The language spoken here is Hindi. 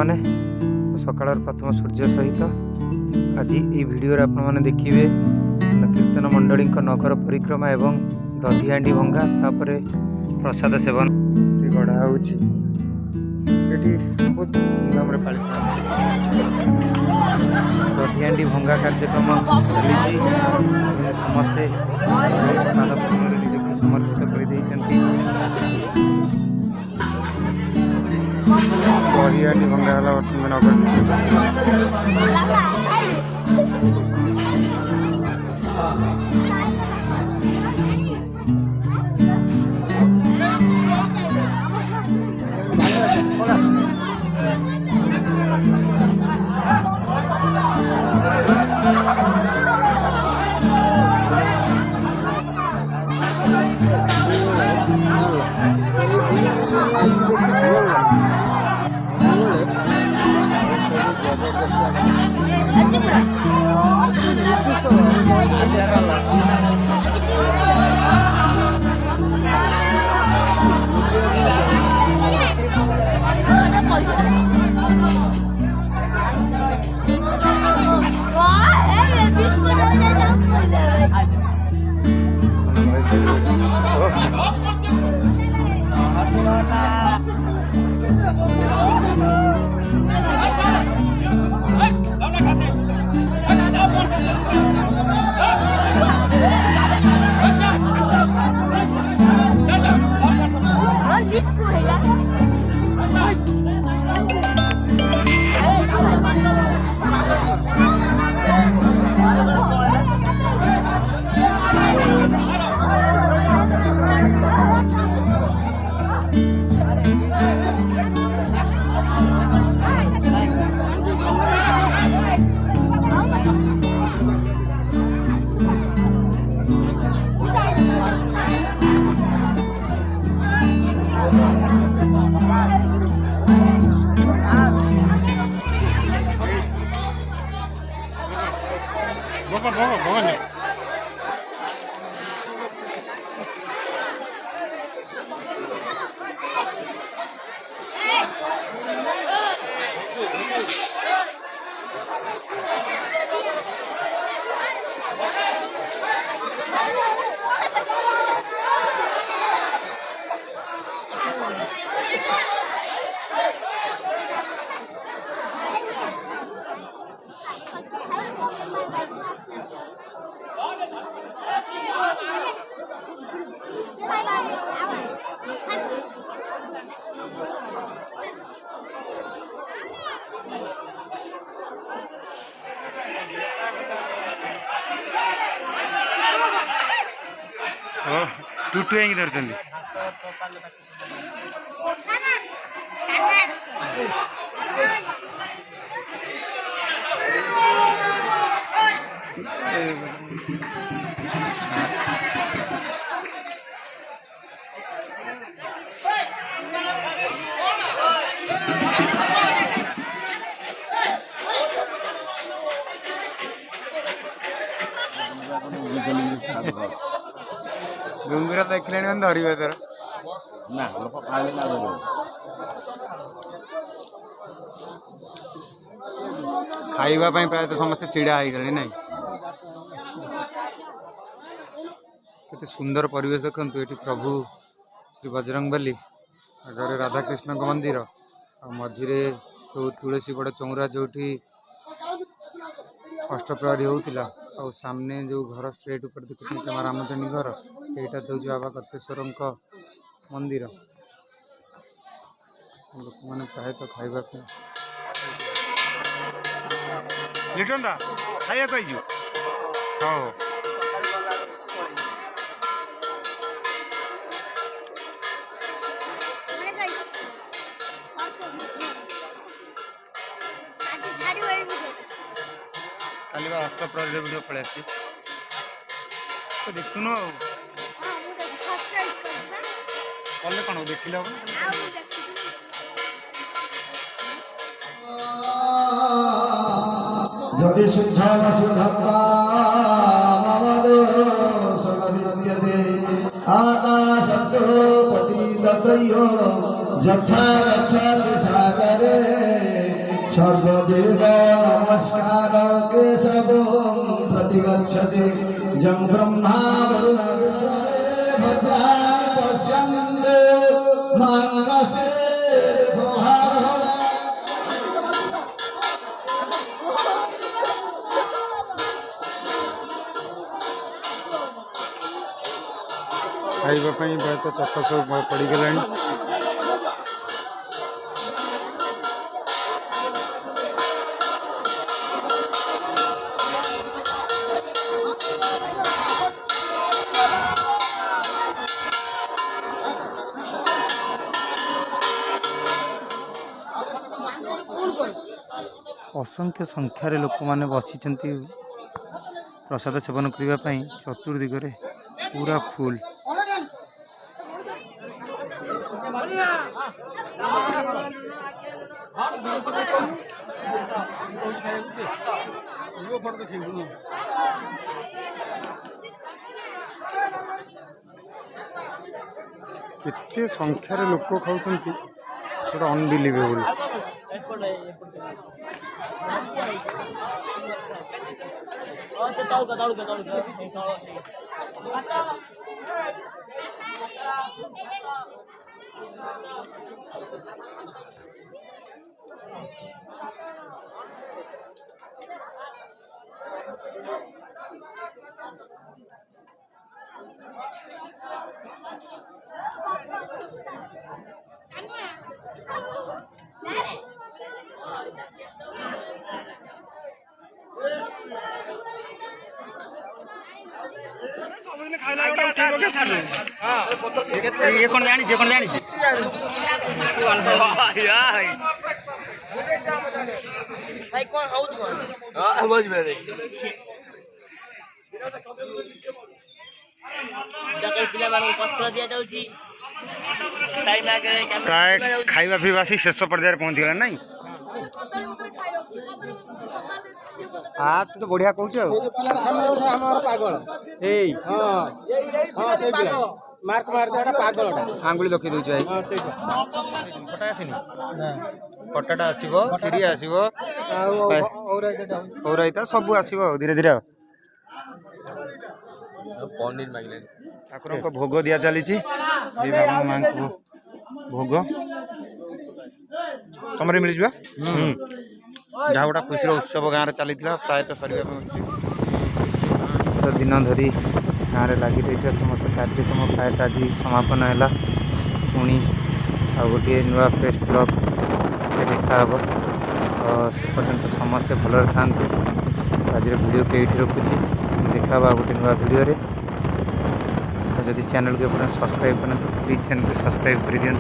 मैंने सकाळ प्रथम सूर्य सहित आज ये वीडियो आप देखिए कीर्तन मंडली नगर परिक्रमा एवं दधिहांडी भंगा तापर प्रसाद सेवन गढ़ा हो बहुत धूमधाम पालित दधिहांडी भंगा कार्यक्रम चली समस्ते समर्पित कर दधिहांडी भंगा टूटू ही धरती घुंगुरा देखले धरवे तर ना लोक खाइबा प्रायः समस्ते चिड़ा हो गले ना केते सुंदर परिवेश देखु ये प्रभु श्री बजरंगबली आगे राधाकृष्ण मंदिर मझे जो तुलसी बड़ चौरा जो अष्टप्रहरी होता और सामने जो घर स्ट्रेट ऊपर देखते रामचंडी घर यहाँ दूसरी बाबा कतेश्वर मंदिर लोक मैंने प्रायतः खाइबा लिटन दा खाया कही हाँ काली अष्टप्रहरी वीडियो पड़े आसी तो देखुन कले कौन देखिले हम जदि शुद्धा शुद्धता आकाशो पतितयो जथा गच्छति सागरे सर्वदेव नमस्कार केशवं प्रतिगच्छते जं ब्रह्मा भद्राणि पश्यन्ते मानसे खाइबा प्रायतः चक सब पड़गला। असंख्य संख्यार लोक मैंने बसी प्रसाद सेवन करने चतुर्दिगरे पूरा फुल। केते संख्यार लोक खाऊंट अनबिलीवेबल। ये कौन जानी जे कौन जानी भाई कौन हाउस कौन हां बोझ मेरे जगह पिला मान पत्र दिया जाउची टाइम आगे कैमरा खाइबा फिर वासी शेष पर्यायर पहुंच गला नहीं। हाँ तू तो बढ़िया कहूच पागल मार्क मार पागल आंगुली देखी दूच खटा आसनी खटाटा आसो खीरी आसो औराइता सब आसो धीरे धीरे पनीर मांगले ठाकुर को भोग दिया चली माँ को भोग तुम मिल जा जहाँ गोटा खुशी उत्सव गाँव में चली प्रायतः सर दिन धरी गाँव में लगी रही समस्त कार्यक्रम प्रायतः आज समापन है। पुणी आ गोटे नुआ प्रेस ब्लॉग देखा तो से पर्यंत समस्ते भल था। आज वीडियो को ये रखुच्छी देखा गोटे नुआ वीडियो जदि चैनल को सब्सक्राइब करें प्लीज चैनल को सब्सक्राइब कर दिखाँ।